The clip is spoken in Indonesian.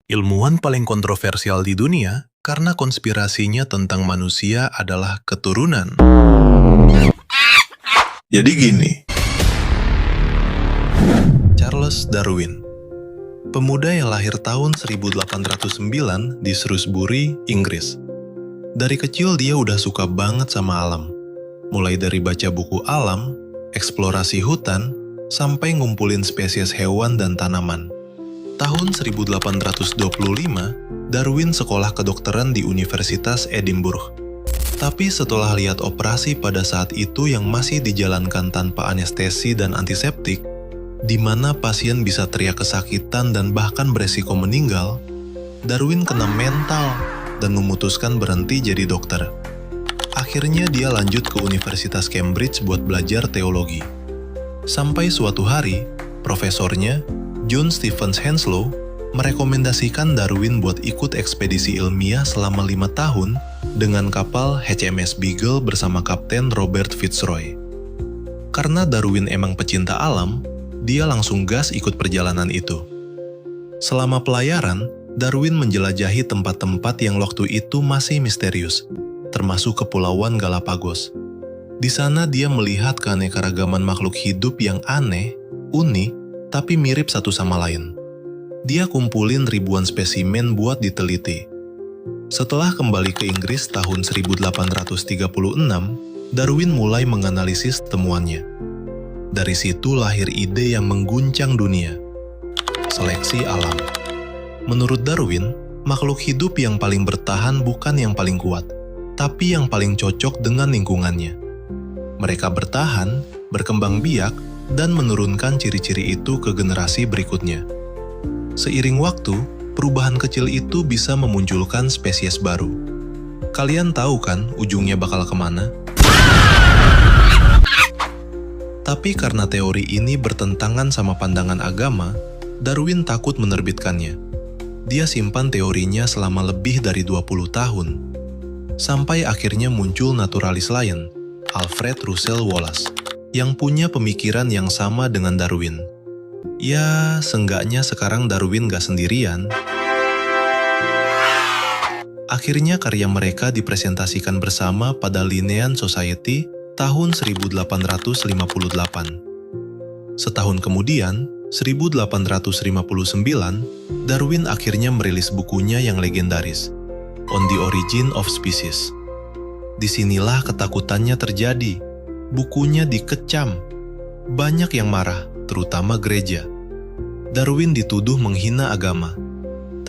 Ilmuwan paling kontroversial di dunia karena konspirasinya tentang manusia adalah keturunan. Jadi gini, Charles Darwin, pemuda yang lahir tahun 1809 di Shrewsbury, Inggris. Dari kecil dia udah suka banget sama alam. Mulai dari baca buku alam, eksplorasi hutan, sampai ngumpulin spesies hewan dan tanaman. Tahun 1825, Darwin sekolah kedokteran di Universitas Edinburgh. Tapi setelah lihat operasi pada saat itu yang masih dijalankan tanpa anestesi dan antiseptik, di mana pasien bisa teriak kesakitan dan bahkan beresiko meninggal, Darwin kena mental dan memutuskan berhenti jadi dokter. Akhirnya dia lanjut ke Universitas Cambridge buat belajar teologi. Sampai suatu hari, profesornya, John Stephens Henslow, merekomendasikan Darwin buat ikut ekspedisi ilmiah selama 5 tahun dengan kapal HMS Beagle bersama Kapten Robert Fitzroy. Karena Darwin emang pecinta alam, dia langsung gas ikut perjalanan itu. Selama pelayaran, Darwin menjelajahi tempat-tempat yang waktu itu masih misterius, termasuk Kepulauan Galapagos. Di sana dia melihat keanekaragaman makhluk hidup yang aneh, unik, tapi mirip satu sama lain. Dia kumpulin ribuan spesimen buat diteliti. Setelah kembali ke Inggris tahun 1836, Darwin mulai menganalisis temuannya. Dari situ lahir ide yang mengguncang dunia, seleksi alam. Menurut Darwin, makhluk hidup yang paling bertahan bukan yang paling kuat, tapi yang paling cocok dengan lingkungannya. Mereka bertahan, berkembang biak, dan menurunkan ciri-ciri itu ke generasi berikutnya. Seiring waktu, perubahan kecil itu bisa memunculkan spesies baru. Kalian tahu kan ujungnya bakal kemana? Tapi karena teori ini bertentangan sama pandangan agama, Darwin takut menerbitkannya. Dia simpan teorinya selama lebih dari 20 tahun. Sampai akhirnya muncul naturalis lain, Alfred Russel Wallace, yang punya pemikiran yang sama dengan Darwin. Ya, seenggaknya sekarang Darwin gak sendirian. Akhirnya karya mereka dipresentasikan bersama pada Linnean Society tahun 1858. Setahun kemudian, 1859, Darwin akhirnya merilis bukunya yang legendaris, On the Origin of Species. Disinilah ketakutannya terjadi. Bukunya dikecam. Banyak yang marah, terutama gereja. Darwin dituduh menghina agama.